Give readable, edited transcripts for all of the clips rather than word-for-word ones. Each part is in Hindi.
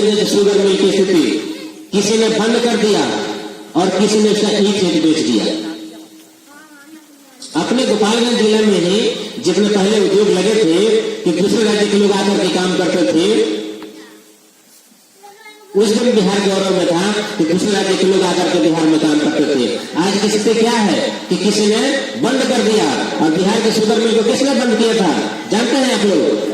मीरगंज शुगर मिल की स्थिति किसी ने बंद कर दिया और किसी ने उसका ईंट बेच दिया। अपने गोपालगंज जिले में ही जितने पहले उद्योग लगे थे कि दूसरे राज्य के लोग आकर के काम करते थे, उस दिन बिहार गौरव में था कि दूसरे राज्य के लोग आकर के बिहार में काम करते थे। आज की स्थिति क्या है कि किसी ने बंद कर दिया। और बिहार के शुगर मिल को किसने बंद किया था जानते हैं आप लोग?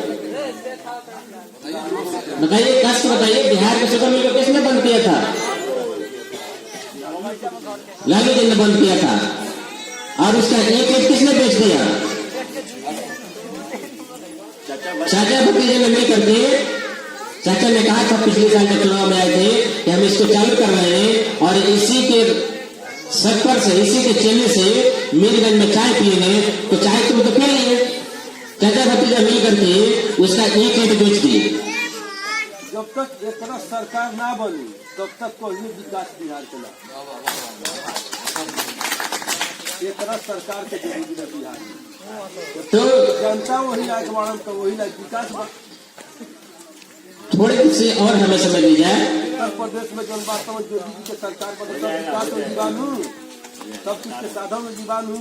बताइए, कष्ट बताइए, बिहार के शुगर मिल को किसने बंद किया था? लालू जी ने बंद किया था। और उसका एक किसने बेच दिया? चाचा भतीजे ने मिल करके, चाचा ने कहा था पिछले साल के चुनाव में आए थे कि हम इसको चालू कर रहे हैं और इसी के शक्कर से, इसी के चेले से मीरगंज में चाय पिएंगे। तो चाय तुम तो पी लिए। चाचा भतीजा मिल करके उसका एक बेच दिए। जब तक एक सरकार ना बनी तब तक कोई विकास बिहार चला। एक सरकार के जरूरी है बिहार में, तो जनता वही आगमन तो वही विकास। थोड़े से और हमें समझ ली जाए, उत्तर प्रदेश में जन वास्तव में योगी के सरकार पर विकास में जीवाणु सब कुछ के साधन में जीवाणु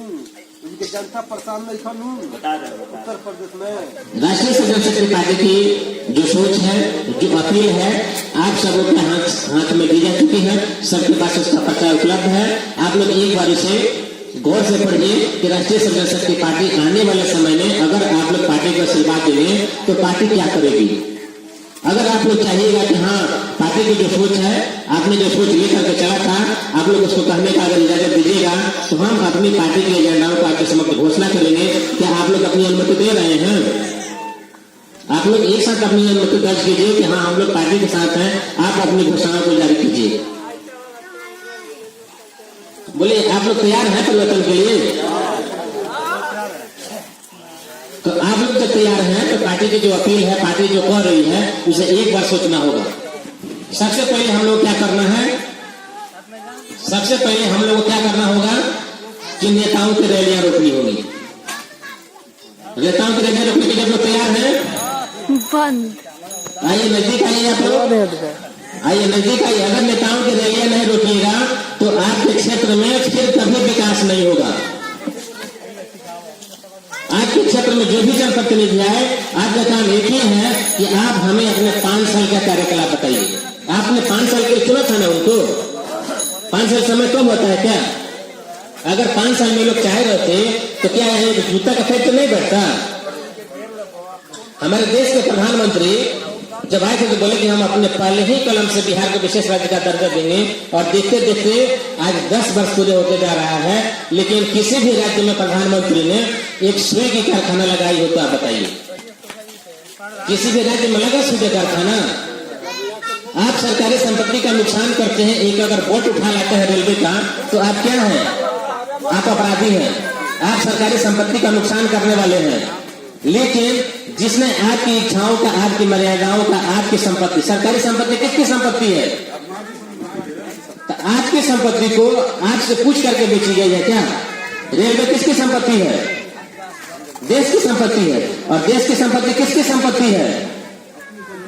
उनके जनता परेशान नहीं खनू। उत्तर प्रदेश में राष्ट्रीय जनशक्ति पार्टी की जो सोच है, जो अपील है, आप सबों के हाथ में दी जा चुकी है। सबके पास उसका पता उपलब्ध है। आप लोग एक बार इसे गौर से पढ़िए कि राष्ट्रीय जनशक्ति पार्टी आने वाले समय में अगर आप लोग पार्टी को आशीर्वाद देंगे तो पार्टी क्या करेगी। अगर आप लोग चाहिएगा कि हाँ पार्टी की जो सोच है, आपने जो सोच लेकर के चला था, आप लोग उसको कहने का अगर इजाजत दीजिएगा तो हम अपनी पार्टी के एजेंडाओं को आपके समक्ष घोषणा करेंगे कि आप लोग अपनी अनुमति दे रहे हैं। आप लोग एक साथ अपनी अनुमति दर्ज कीजिए कि हाँ हम लोग पार्टी के साथ हैं। आप अपनी घोषणाओं को जारी कीजिए। बोले आप लोग तैयार हैं परिवर्तन के लिए? तो आप लोग जब तैयार हैं तो पार्टी की जो अपील है, पार्टी जो कह रही है, उसे एक बार सोचना होगा। सबसे पहले हम लोग क्या करना है? सबसे पहले हम लोग को क्या करना होगा कि नेताओं की रैलियां रोकनी होगी। नेताओं की रैलियां रोकने के लिए आप लोग तैयार हैं? आइए नजदीक आइए, आप लोग आइए नजदीक आइए। अगर नेताओं की रैलियां नहीं रोकिएगा तो आपके क्षेत्र में फिर कभी विकास नहीं होगा। आपके क्षेत्र में जो भी जनप्रतिनिधि आए, आपका काम एक ही है कि आप हमें अपने 5 साल का कार्यकलाप बताइए। आपने 5 साल के लिए चुना था ना उनको। 5 साल समय कब होता है क्या? अगर 5 साल में लोग चाह रहे थे तो क्या है जूता का फेंक तो नहीं बैठता। हमारे देश के प्रधानमंत्री जब आए थे तो बोले कि हम अपने पहले ही कलम से बिहार को विशेष राज्य का दर्जा देंगे। और देखते देखते आज 10 वर्ष पूरे होते जा रहा है, लेकिन किसी भी राज्य में प्रधानमंत्री ने एक सुई की कारखाना लगाई हो तो आप बताइए, किसी भी राज्य में लगा सुई कारखाना? आप सरकारी संपत्ति का नुकसान करते हैं। एक अगर बोट उठा लाते हैं रेलवे का तो आप क्या हैं? आप अपराधी हैं। आप सरकारी संपत्ति का नुकसान करने वाले हैं। लेकिन जिसने आपकी इच्छाओं का, आपकी मर्यादाओं का, आपकी संपत्ति, सरकारी संपत्ति किसकी संपत्ति है? तो आपकी संपत्ति को आपसे पूछ करके बेची गई है क्या? रेलवे किसकी संपत्ति है? देश की संपत्ति है। और देश की संपत्ति किसकी संपत्ति है?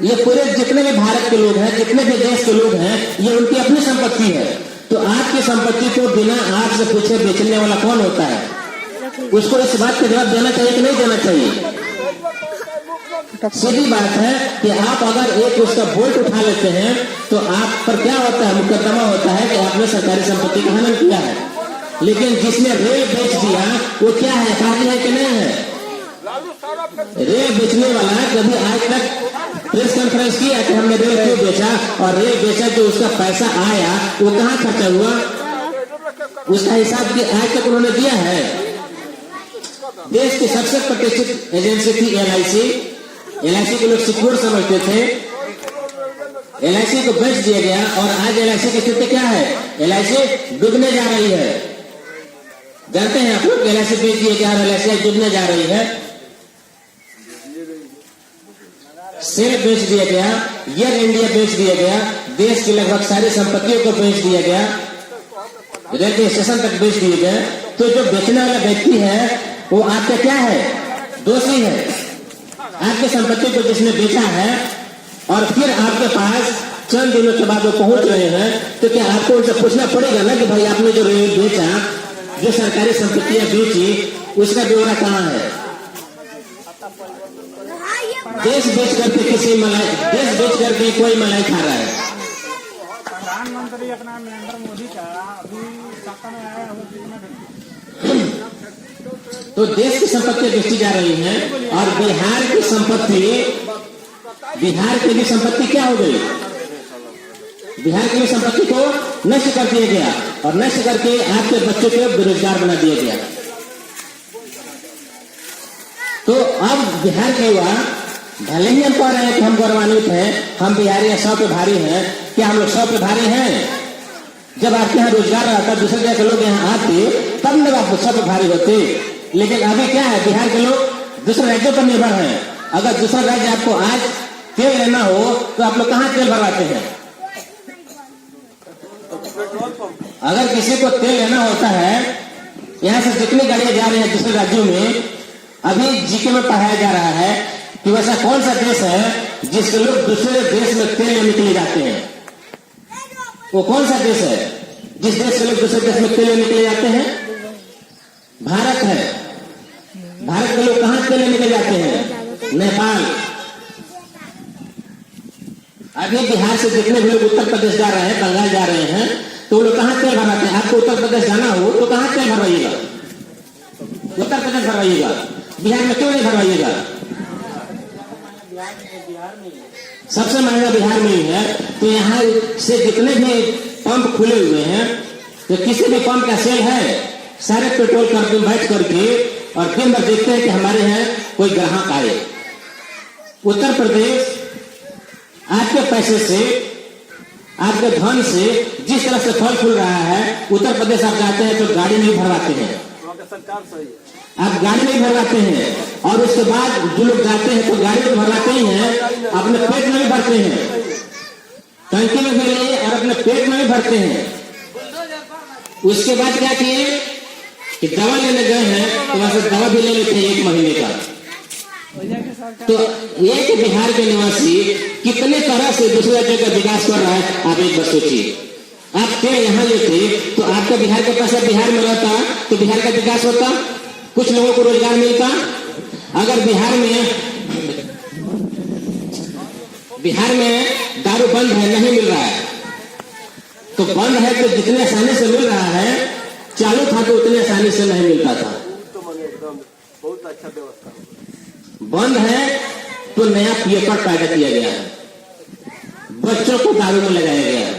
ये पूरे जितने भी भारत के लोग हैं, जितने भी देश के लोग हैं, ये उनकी अपनी संपत्ति है। तो आपकी संपत्ति को बिना आपसे पूछे बेचने वाला कौन होता है? उसको इस बात का जवाब देना चाहिए कि नहीं देना चाहिए? सीधी बात है कि आप अगर एक उसका बोल्ट उठा लेते हैं तो आप पर क्या होता है? मुकदमा होता है कि आपने सरकारी संपत्ति का हनन किया है। लेकिन जिसने रेल बेच दिया वो क्या है? अपराधी है कि नहीं है? रेल बेचने वाला कभी आज तक प्रेस कॉन्फ्रेंस किया कि हमने रेल क्यों बेचा, और रेल बेचा जो उसका पैसा आया वो कहाँ खर्चा हुआ, उसका हिसाब भी आज तक उन्होंने दिया है। देश की सबसे प्रतिष्ठित एजेंसी थी LIC। LIC को लोग सिक्योर समझते थे। LIC को बेच दिया गया और आज LIC की स्थिति क्या है? LIC डूबने जा रही है। जानते हैं आप लोग LIC बेच दिया गया और LIC डूबने जा रही है। सेल बेच दिया गया, एयर इंडिया बेच दिया गया, देश की लगभग सारी संपत्तियों को बेच दिया गया, रेलवे स्टेशन तक बेच दिए गए। तो जो बेचने वाला व्यक्ति है वो आपका क्या है? दोषी है। आपकी संपत्ति को जिसने बेचा है और फिर आपके पास चंद दिनों के बाद वो पहुंच रहे हैं, तो क्या आपको उनसे पूछना पड़ेगा ना कि भाई आपने जो रेल बेचा, जो सरकारी संपत्तियां बेची, उसका ब्यौरा कहाँ है? देश बेच करके देश बेच करके कोई मलाई खा रहा है। प्रधानमंत्री अपना नरेंद्र मोदी का अभी सत्ता में आया तो देश की संपत्ति बेची जा रही है और बिहार की संपत्ति क्या हो गई? बिहार की संपत्ति को नष्ट कर दिया गया और नष्ट करके आपके बच्चों को बेरोजगार बना दिया गया। तो अब बिहार के युवा, भले ही हम कह रहे हैं कि हम गौरवान्वित हैं, हम बिहारी 100 पे भारी हैं, क्या हम लोग 100 पे भारी हैं? जब आपके यहाँ रोजगार रहता, दूसरे जगह के लोग यहाँ आते, तब लोग आप 100 पे भारी होते। लेकिन अभी क्या है, बिहार के लोग दूसरे राज्यों पर निर्भर हैं। अगर दूसरा राज्य आपको आज तेल लेना हो तो आप लोग कहाँ तेल भरवाते हैं? अगर किसी को तेल लेना होता है, यहाँ से जितनी गाड़ियां जा रही है दूसरे राज्यों में, अभी जीके में पढ़ाया जा रहा है कि वैसा कौन सा देश है जिसके लोग दूसरे देश में तेल लेने के लिए जाते हैं? वो कौन सा देश है जिस देश के लोग दूसरे देश में तेल लेने के लिए जाते हैं? भारत है। भारत के लोग कहाँ तेल लेने के लिए जाते हैं? नेपाल। अभी बिहार से जितने भी लोग उत्तर प्रदेश जा रहे हैं, बंगाल जा रहे हैं, तो लोग कहाँ तेल भरवाते हैं? आपको उत्तर प्रदेश जाना हो तो कहाँ तेल भरवाइएगा? उत्तर प्रदेश भरवाइएगा, बिहार में क्यों नहीं भरवाइएगा? सबसे महंगा बिहार में ही है। तो यहाँ से जितने भी पंप खुले हुए हैं, तो किसी भी पंप का सेल है, सारे पेट्रोल कंपनी बैठ करके और दिन भर देखते हैं कि हमारे यहाँ कोई ग्राहक आए। उत्तर प्रदेश आपके पैसे से, आपके धन से जिस तरह से फल फूल रहा है, उत्तर प्रदेश आप जाते हैं तो गाड़ी नहीं भरवाते हैं, सरकार सही, आप गाड़ी नहीं भरवाते हैं। और उसके बाद जो लोग जाते हैं तो गाड़ी तो भरवाते ही हैं, अपने पेट में भी भरते हैं, टंकी में भी लिए और अपने पेट में भी भरते हैं। उसके बाद क्या किए कि दवा लेने गए हैं तो वहां से दवा भी ले लेते हैं 1 महीने का। तो एक बिहार के निवासी कितने तरह से दूसरे राज्य का विकास कर रहा है, आप एक बार सोचिए। आप क्या यहाँ लेते तो आपका बिहार का पैसा बिहार में रहता तो बिहार का विकास होता, कुछ लोगों को रोजगार मिलता। अगर बिहार में दारू बंद है, नहीं मिल रहा है, तो बंद है तो जितने आसानी से मिल रहा है, चालू था तो उतने आसानी से नहीं मिलता था। तो मगर एकदम बहुत अच्छा व्यवस्था। बंद है तो नया पेपर पैदा किया गया है, बच्चों को दारू में लगाया गया है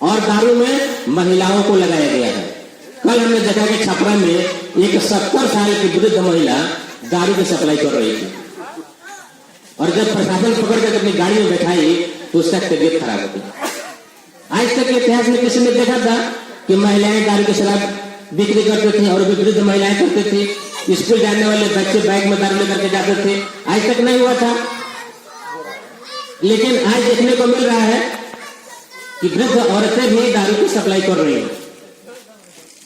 और दारू में महिलाओं को लगाया गया है। कल हमने देखा कि छपरा में एक 70 साल की वृद्ध महिला दारू की सप्लाई कर रही थी और जब प्रशासन पकड़ कर अपनी गाड़ी में बैठाई तो उसका तबीयत खराब हो गई। आज तक इतिहास में किसी ने देखा था कि महिलाएं दारू की शराब बिक्री करते थे और भी वृद्ध महिलाएं करते थे? स्कूल जाने वाले बच्चे बैग में दारू लेकर के जाते थे, आज तक नहीं हुआ था। लेकिन आज देखने को मिल रहा है कि वृद्ध औरतें भी दारू की सप्लाई कर रही हैं।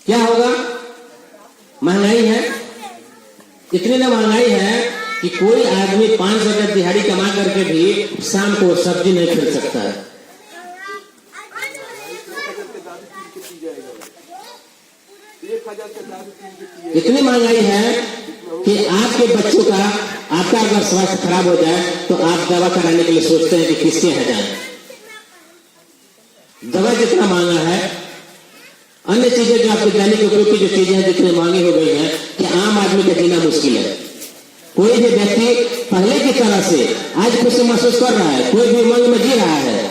क्या होगा? महंगाई है, इतनी ना महंगाई है कि कोई आदमी 500 रुपये दिहाड़ी कमा करके भी शाम को सब्जी नहीं खरीद सकता है। इतनी महंगाई है कि आपके बच्चों का, आपका अगर स्वास्थ्य खराब हो जाए तो आप दवा कराने के लिए सोचते हैं कि किसके यहाँ जाए। दवा जितना महंगा है, अन्य चीजें जो आपके दैनिक उपयोग की जो चीजें हैं जितनी महंगी हो गई हैं कि आम आदमी का जीना मुश्किल है। कोई भी व्यक्ति पहले की तरह से आज खुशी महसूस कर रहा है, कोई भी उमंग में जी रहा है।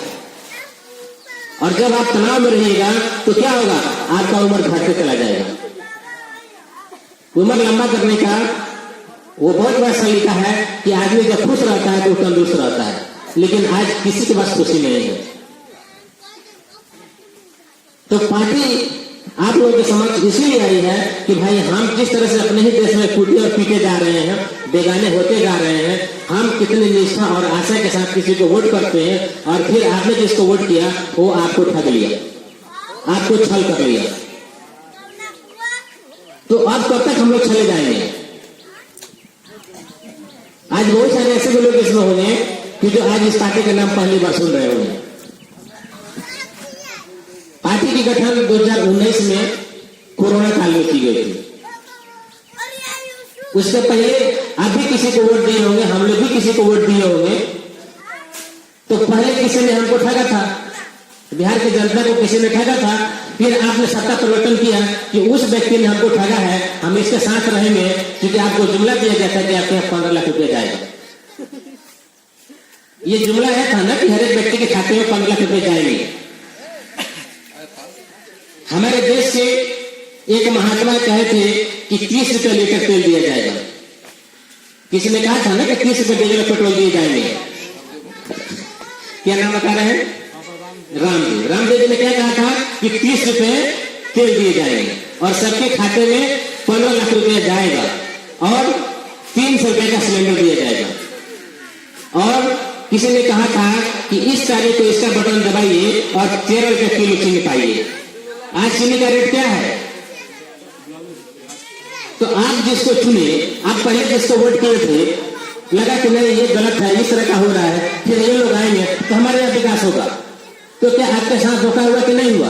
और जब आप तनाव में रहिएगा तो क्या होगा? आपका उम्र घटते चला जाएगा। उम्र लंबा करने का वो बहुत बड़ा सलीका है कि आदमी जब खुश रहता है तो तंदुरुस्त रहता है, लेकिन आज किसी के पास खुशी नहीं है। तो पार्टी आप लोगों के समक्ष इसीलिए आई है कि भाई हम जिस तरह से अपने ही देश में कूटे और पीटे जा रहे हैं, बेगाने होते जा रहे हैं, हम कितनी निष्ठा और आशा के साथ किसी को वोट करते हैं और फिर आपने जिसको वोट किया वो आपको ठग लिया, आपको छल कर लिया। तो अब कब तक हम लोग चले जाएंगे? आज बहुत सारे ऐसे भी लोग इसमें होंगे कि जो आज इस पार्टी का नाम पहली बार सुन रहे होंगे। की गठन 2019 में कोरोना काल में की गई थी। उससे पहले आप भी किसी को वोट दिए होंगे, हम लोग भी किसी को वोट दिए होंगे। तो पहले किसी ने हमको ठगा था, बिहार की जनता को किसी ने ठगा था, फिर आपने सत्ता परिवर्तन किया कि उस व्यक्ति ने हमको ठगा है, हम इसके साथ रहेंगे, क्योंकि आपको जुमला दिया गया था कि आपके यहाँ 15 लाख रुपया जाएगा। ये जुमला है था ना कि हर एक व्यक्ति के खाते में 15 लाख रुपए जाएंगे। हमारे देश से एक महात्मा कहे थे कि 30 रुपये लीटर तेल दिया जाएगा। किसी ने कहा था ना कि 30 रुपये डीजल पेट्रोल दिए जाएंगे। क्या नाम बता रहे हैं? रामदेव जी ने क्या कहा था कि 30 रुपये तेल दिए जाएंगे और सबके खाते में 15 लाख रुपया जाएगा और 300 रुपये का सिलेंडर दिया जाएगा। और किसी ने कहा था कि इस तारीख को इसका बटन दबाइए और 13 रुपये किलो चीनी पाइए। आज चीनी का रेट क्या है? तो आप जिसको चुने, आप पहले जिसको वोट किए थे, लगा कि नहीं ये गलत है, इस तरह का हो रहा है, फिर ये लोग आएंगे तो हमारे यहाँ विकास होगा। तो क्या आपके साथ धोखा हुआ कि नहीं हुआ?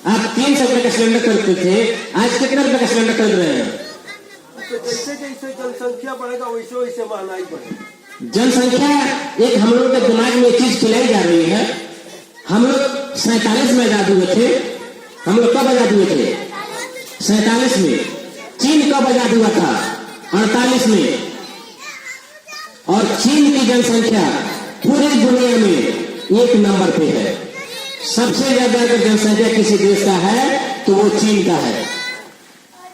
आप 300 रुपये का सिलेंडर खरीदते थे, आज कितने रुपए का सिलेंडर खरीद रहे हैं? तो जैसे जैसे जनसंख्या बढ़ेगा वैसे वैसे महंगाई बढ़ेगी। जनसंख्या एक हम लोग के दिमाग में चीज खिलाई जा रही है। हम लोग 47 में आजाद हुए थे। हम लोग कब आजाद हुए थे? 47 में। चीन कब आजाद हुआ था? 48 में। और चीन की जनसंख्या पूरी दुनिया में 1 नंबर पे है। सबसे ज्यादा अगर जनसंख्या किसी देश का है तो वो चीन का है।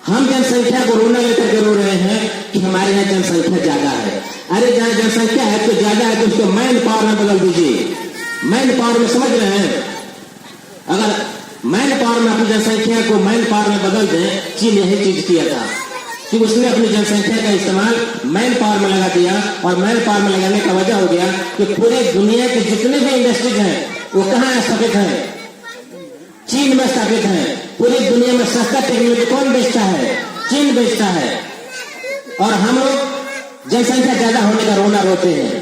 हम जनसंख्या को रोना लेकर के रो रहे हैं कि हमारे यहाँ जनसंख्या ज्यादा है। अरे जहाँ जनसंख्या है तो ज्यादा है तो उसको मैन पावर में बदल दीजिए। मैन पावर में समझ रहे हैं? अगर मैन पावर में अपनी जनसंख्या को मैन पावर में बदल दें, चीन यही चीज किया था कि उसने अपनी जनसंख्या का इस्तेमाल मैन पावर में लगा दिया। और मैन पावर में लगाने का वजह हो गया कि पूरी दुनिया के जितने भी इंडस्ट्रीज हैं वो कहाँ स्थापित हैं? चीन में स्थापित हैं। पूरी दुनिया में सस्ता टेक्नोलॉजी कौन बेचता है? चीन बेचता है। और हम लोग जनसंख्या ज्यादा होने का रोना रोते हैं।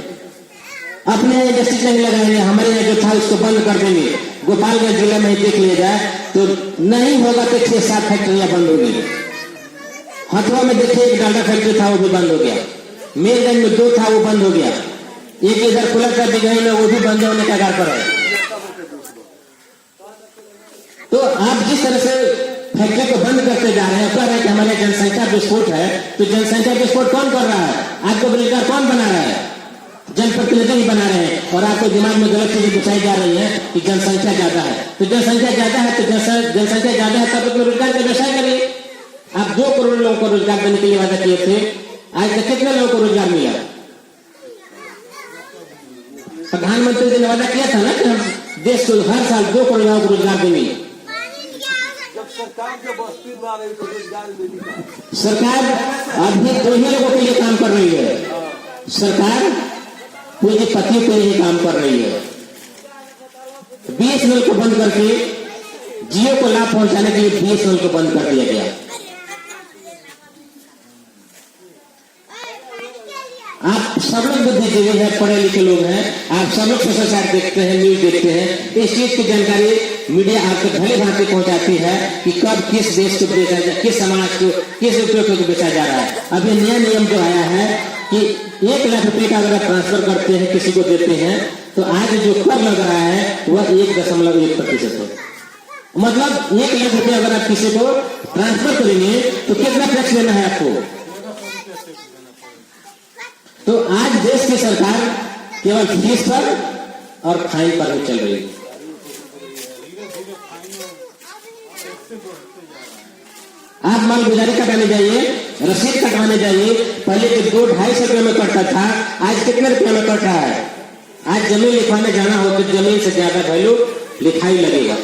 अपने इंडस्ट्री नहीं लगाएंगे, हमारे यहाँ जो था उसको बंद कर देंगे। गोपालगंज जिले में देख लिया जाए तो नहीं होगा तो 6-7 फैक्ट्रियां बंद होगी। हथुआ में देखिए एक डालडा फैक्ट्री था, वो भी बंद हो गया। मेरगंज में 2 था, वो बंद हो गया। एक इधर खुला कर दी गई, वो भी बंद होने का आधार पर है। तो आप जिस तरह से फैक्ट्री को बंद करते जा रहे हैं, कह रहे हैं कि हमारे जनसंख्या विस्फोट है। तो जनसंख्या विस्फोट कौन कर रहा है? आपको बेरोजगार कौन बना रहा है? जनप्रतिनिधि ही बना रहे हैं। और आपके दिमाग में गलत चीजें बिछाई जा रही है कि जनसंख्या ज्यादा है। तो जनसंख्या ज्यादा है तो जनसंख्या ज्यादा है तब अपने रोजगार का व्यवसाय करिए। आप 2 करोड़ लोगों को रोजगार देने के लिए वादा किए थे, आज तक कितने लोगों को रोजगार मिला? प्रधानमंत्री जी ने वादा किया था ना कि हम देश को हर साल 2 करोड़ लोगों को रोजगार देंगे। जब सरकार जब बस्ती में आ रही तो रोजगार मिलेगा। सरकार अभी 2 ही लोगों के लिए काम कर रही है। सरकार पूंजीपतियों के लिए काम कर रही है। BSNL को बंद करके जियो को लाभ पहुंचाने के लिए BSNL को बंद कर दिया गया। आप सब लोग बुद्धिजीवी हैं, पढ़े लिखे लोग हैं, आप सब लोग समाचार देखते हैं, न्यूज देखते हैं। इस चीज की जानकारी मीडिया आपको भले भांति पहुंचाती है कि कब किस देश को बेचा जा, किस समाज को, किस उपयोग को बेचा जा रहा है। अभी नया नियम जो आया है कि 1 लाख रुपए का अगर आप ट्रांसफर करते हैं, किसी को देते हैं, तो आज जो कर लग रहा है वह 1.1% है। मतलब 1 लाख रुपए अगर आप किसी को ट्रांसफर करेंगे तो कितना टैक्स देना है आपको? तो आज देश की सरकार केवल फीस पर और फाइन पर ही चल रही है। आप मालगुजारी कटाने जाइए, रसीद कटवाने जाइए। पहले के 2-2.5 रुपये में कटता था, आज कितने रुपये में कट रहा है? आज जमीन लिखवाने जाना हो तो जमीन से ज्यादा वैल्यू लिखाई लगेगा।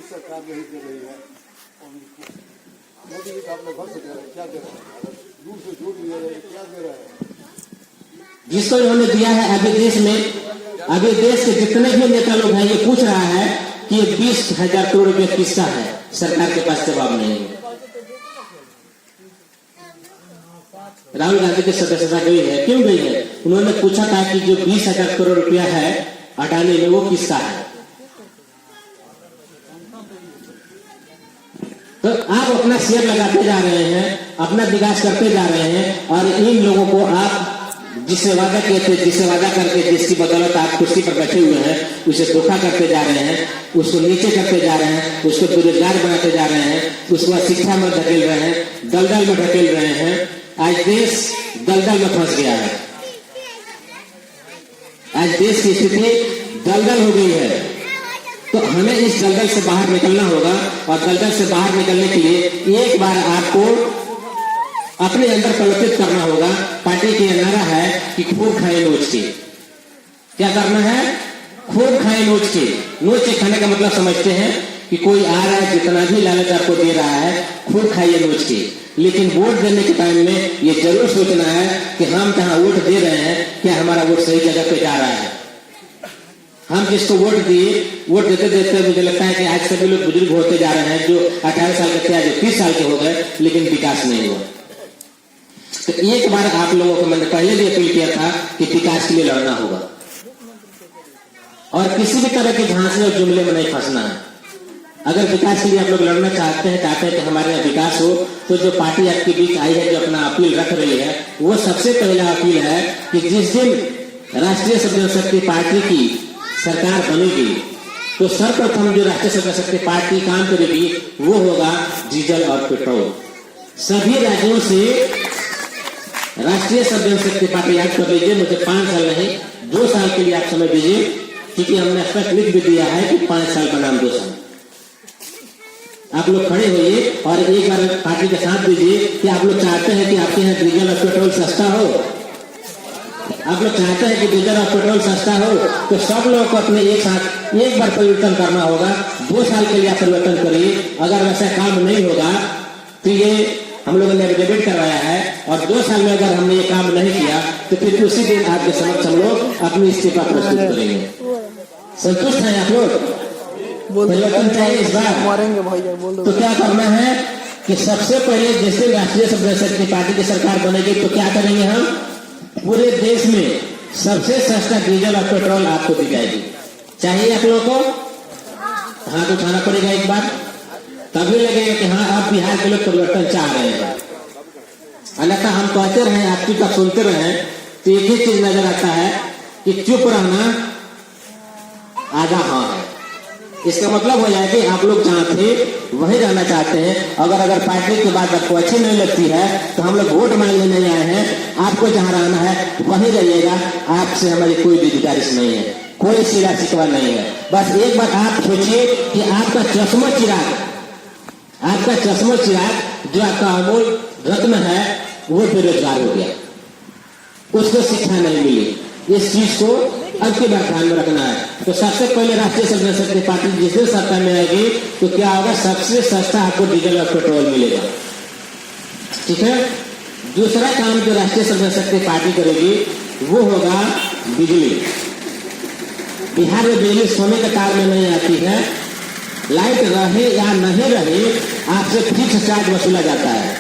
सरकार नहीं दे रही है। मोदी जी का अपने घर से दे रहे हैं, क्या दे रहे हैं? दूर से जोड़ लिया रहे, क्या दे रहे हैं? जिसको उन्होंने दिया है अभी देश में, अभी देश के जितने भी नेता लोग हैं ये पूछ रहा है कि 20,000 करोड़ रुपए किसका है। सरकार के पास जवाब नहीं है। राहुल गांधी की सदस्यता गई है, क्यों गई है? उन्होंने पूछा था कि जो 20,000 करोड़ रुपया है अडानी में, वो किसका है? तो आप अपना शेयर लगाते जा रहे हैं, अपना विकास करते जा रहे हैं, और इन लोगों को आप जिससे वादा किए थे, जिससे वादा करके जिसकी बदौलत आप कुर्सी पर बैठे हुए हैं, उसे धोखा करते जा रहे हैं, उसको नीचे करते जा रहे हैं, उसको बेरोजगार बनाते जा रहे हैं, उसको शिक्षा में ढकेल रहे हैं, दलदल में ढकेल रहे हैं। आज देश दलदल में फंस गया है। आज देश की स्थिति दलदल हो गई है। तो हमें इस दलदल से बाहर निकलना होगा, और दलदल से बाहर निकलने के लिए एक बार आपको अपने अंदर परिवर्तित करना होगा। पार्टी का नारा है कि खूब खाए नोच के। क्या करना है? खूब खाए नोच के। नोच के खाने का मतलब समझते हैं कि कोई आ रहा है, जितना भी लालच आपको दे रहा है, खूब खाइए नोच के। लेकिन वोट देने के टाइम में ये जरूर सोचना है कि हम जहां वोट दे रहे हैं, क्या हमारा वोट सही जगह पे जा रहा है। हम जिसको वोट दिए, वोट देते देते मुझे लगता है कि आज सभी लोग बुजुर्ग होते जा रहे हैं। जो 18 साल के थे आज 30 साल के हो गए, लेकिन विकास नहीं हुआ। तो एक बार आप लोगों को मैंने पहले भी अपील किया था कि विकास के लिए लड़ना होगा, और किसी भी तरह के झांसे और जुमले में नहीं फंसना है। अगर विकास के लिए आप लोग लड़ना चाहते हैं कि हमारे यहाँ विकास हो, तो जो पार्टी आपके बीच आई है, जो अपना अपील रख रही है, वो सबसे पहला अपील है कि जिस दिन राष्ट्रीय सब जनशक्ति पार्टी की सरकार बनेगी, तो सर्वप्रथम जो राष्ट्रीय सब जनशक्ति पार्टी काम करेगी वो होगा डीजल और पेट्रोल। सभी राज्यों से राष्ट्रीय सब जनशक्ति पार्टी याद कर लीजिए, मुझे 5 साल नहीं 2 साल के लिए आप समय दीजिए, क्योंकि हमने स्पष्ट लिख भी दिया है कि 5 साल का नाम 2 साल। आप लोग खड़े होइए और एक बार पार्टी का साथ दीजिए कि आप लोग चाहते हैं कि आपके यहाँ डीजल और पेट्रोल सस्ता हो। आप लोग चाहते हैं कि डीजल और पेट्रोल सस्ता हो, तो सब लोगों को अपने एक साथ एक बार परिवर्तन करना होगा। 2 साल के लिए आप परिवर्तन करिए। अगर वैसा काम नहीं होगा तो ये हम लोगों ने एफिडेविट करवाया है, और 2 साल में अगर हमने ये काम नहीं किया तो फिर उसी दिन आपके समक्ष हम लोग अपनी इस्तीफा प्रस्तुत करेंगे। संतुष्ट हैं आप लोग? परिवर्तन चाहिए इस बार। तो क्या करना है कि सबसे पहले जैसे राष्ट्रीय सब जनशक्ति पार्टी की सरकार बनेगी, तो क्या करेंगे हम? पूरे देश में सबसे सस्ता डीजल और पेट्रोल आपको दी जाएगी। चाहिए आप लोगों को? हाथ उठाना पड़ेगा एक बार, तभी लगेगा कि हाँ आप बिहार के लोग परिवर्तन चाह रहे हैं। अन्यथा हम कहते रहे, आपकी बात सुनते रहे, तो एक ही चीज नजर आता है कि चुप रहना आधा हाँ है। इसका मतलब हो जाए कि आप लोग जहाँ थे वही रहना चाहते हैं। अगर पार्टी की बात आपको अच्छी नहीं लगती है तो हम लोग वोट मांगने नहीं आए हैं। आपको जहाँ रहना है वहीं रहिएगा। आपसे हमारी कोई भी गुजारिश नहीं है, कोई सिला शिकवा नहीं है। बस एक बार आप सोचिए कि आपका चश्मा चिराग जो आपका अमूल रत्न है वो बेरोजगार हो गया, उसको शिक्षा नहीं मिली। इस चीज को अब की बार ध्यान में रखना है। तो सबसे पहले राष्ट्रीय सब जनशक्ति पार्टी जिस दिन सत्ता में आएगी तो क्या होगा? सबसे सस्ता आपको डीजल और पेट्रोल मिलेगा। ठीक है। दूसरा काम जो राष्ट्रीय सब जनशक्ति पार्टी करेगी वो होगा बिजली। बिहार में बिजली सोने के तार में नहीं आती है। लाइट रहे या नहीं रहे, आपसे फिक्स चार्ज वसूला जाता है।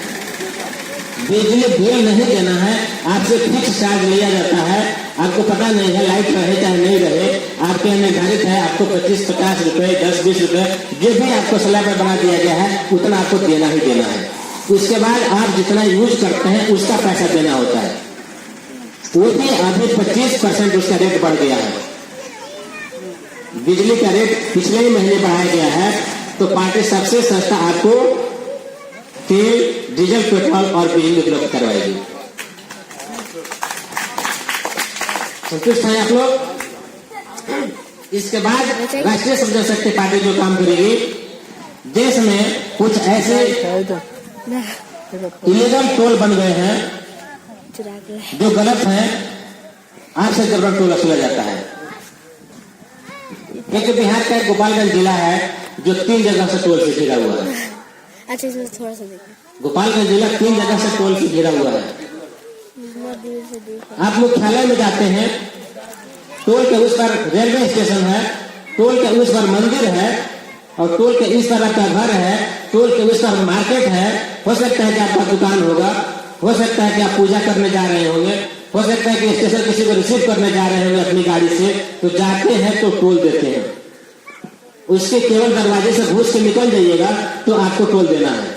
बिजली बिल नहीं देना है, आपसे फिक्स चार्ज लिया जाता है। आपको पता नहीं है, लाइट रहे चाहे नहीं रहे, आपके यहाँ निर्धारित है आपको 25-50 रुपए, 10-20 रुपए, जो भी आपको स्लैब में बना दिया गया है उतना आपको देना ही देना है। उसके बाद आप जितना यूज करते हैं उसका पैसा देना होता है। वो भी अभी 25% उसका रेट बढ़ गया है। बिजली का रेट पिछले ही महीने बढ़ाया गया है। तो पार्टी सबसे सस्ता आपको तेल, डीजल, पेट्रोल और बिजली उपलब्ध करवाएगी। संतुष्ट हैं आप लोग? इसके बाद राष्ट्रीय सब जनशक्ति पार्टी जो काम करेगी, देश में कुछ ऐसे इलीगल टोल बन गए हैं जो गलत हैं, आपसे जबरन टोल वसूला जाता है। एक बिहार का एक गोपालगंज जिला है जो 3 जगह से टोल से घिरा हुआ है। अच्छा इसमें थोड़ा सा देखो। गोपालगंज जिला 3 जगह से टोल से घिरा हुआ है। आप मुख्यालय में जाते हैं, टोल के उस पर रेलवे स्टेशन है, टोल के उस पर मंदिर है, और टोल के इस पर आपका घर है, टोल के उस पर मार्केट है। हो सकता है कि आपका दुकान होगा, हो सकता है कि आप पूजा करने जा रहे होंगे, हो सकता है कि स्टेशन किसी को रिसीव करने जा रहे होंगे अपनी गाड़ी से, तो जाते हैं तो टोल देते हैं। उसके केवल दरवाजे से घुस के निकल जाइएगा तो आपको टोल देना है।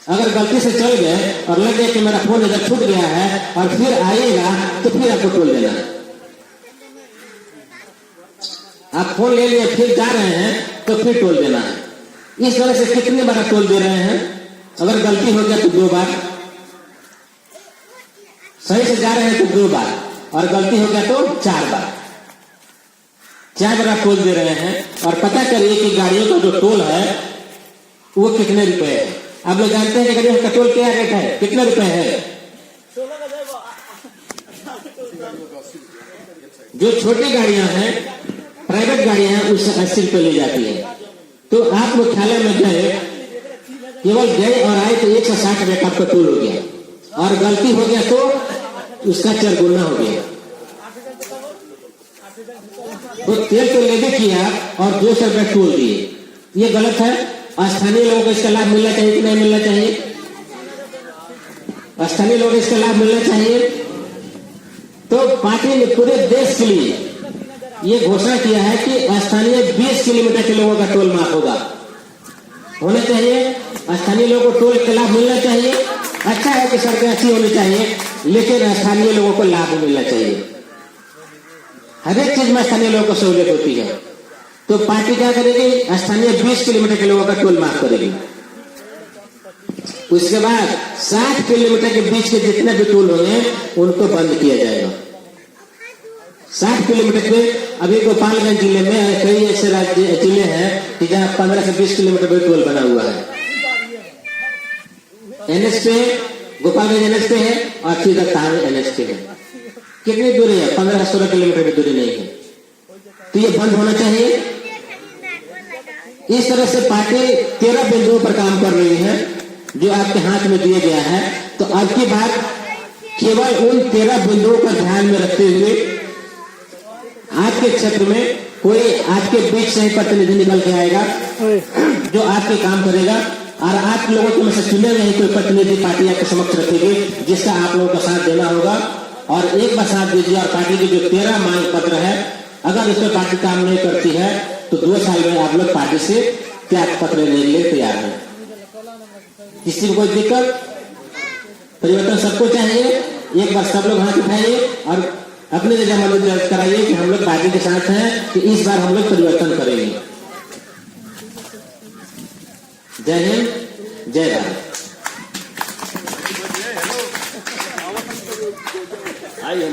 अगर गलती से चल गए और लग गया कि मेरा फोन इधर छूट गया है और फिर आइएगा तो फिर आपको टोल देना है। आप फोन ले लिए फिर जा रहे हैं तो फिर टोल देना है। इस तरह से कितने बार टोल दे रहे हैं? अगर गलती हो गया तो 2 बार, सही से जा रहे हैं तो 2 बार, और गलती हो गया तो 4 बार। 4 बार आप टोल दे रहे हैं। और पता करिए कि गाड़ियों का जो टोल है वो कितने रुपए है। आप लोग जानते हैं कि गाड़ियों का टोल क्या रेट है, कितने रुपए है? जो छोटी गाड़ियां हैं, प्राइवेट गाड़ियां हैं, उससे 80 रुपए ली जाती है। तो आप मुख्यालय में गए, केवल गए और आए तो 160 रुपए का आपका टोल हो गया, और गलती हो गया तो उसका 4 गुना हो गया। तो तेल तो लेने किया और 200 रुपए टोल दिए, ये गलत है। स्थानीय लोगों को इसका लाभ मिलना चाहिए कि नहीं मिलना चाहिए? स्थानीय लोगों को इसका लाभ मिलना चाहिए। तो पार्टी ने पूरे देश के लिए ये घोषणा किया है कि स्थानीय 20 किलोमीटर के लोगों का टोल माफ होना चाहिए। स्थानीय लोगों को टोल का लाभ मिलना चाहिए। अच्छा है कि सड़कें अच्छी होनी चाहिए, लेकिन स्थानीय लोगों को लाभ मिलना चाहिए। हर एक चीज में स्थानीय लोगों को सहूलियत होती है। तो पार्टी क्या करेगी? स्थानीय 20 किलोमीटर के लोगों का टोल माफ करेगी। उसके बाद 60 किलोमीटर के बीच के जितने भी टोल होंगे उनको बंद किया जाएगा। 60 किलोमीटर के, अभी गोपालगंज जिले में कई ऐसे राज्य जिले हैं कि जहां 15 से 20 किलोमीटर भी टोल बना हुआ है। NH पे, गोपालगंज NH पे है और सीधा तार NH पे है। कितनी दूरी है? 15 से 16 किलोमीटर की दूरी नहीं है। तो ये बंद होना चाहिए। इस तरह से पार्टी 13 बिंदुओं पर काम कर रही है जो आपके हाथ में दिए गया है। तो अब की बात केवल उन 13 बिंदुओं का ध्यान में रखते हुए आपके क्षेत्र में कोई आपके बीच से प्रतिनिधि निकल के आएगा जो आपके काम करेगा, और आप लोगों के में से चुने गए कोई प्रतिनिधि पार्टी आपके समक्ष रखेगी जिसका आप लोगों का साथ देना होगा। और एक बार साथ दीजिए। और पार्टी की जो 13 मांग पत्र है, अगर इस पर पार्टी काम नहीं करती है तो 2 साल में आप लोग पार्टी से त्याग पत्र लेने के लिए तैयार हैं। किसी को कोई दिक्कत? परिवर्तन सबको चाहिए। एक बार सब लोग हाथ उठाइए और अपने जमानत दर्ज कराइए कि हम लोग पार्टी के साथ हैं, कि इस बार हम लोग परिवर्तन करेंगे। जय हिंद, जय भारत। आइए।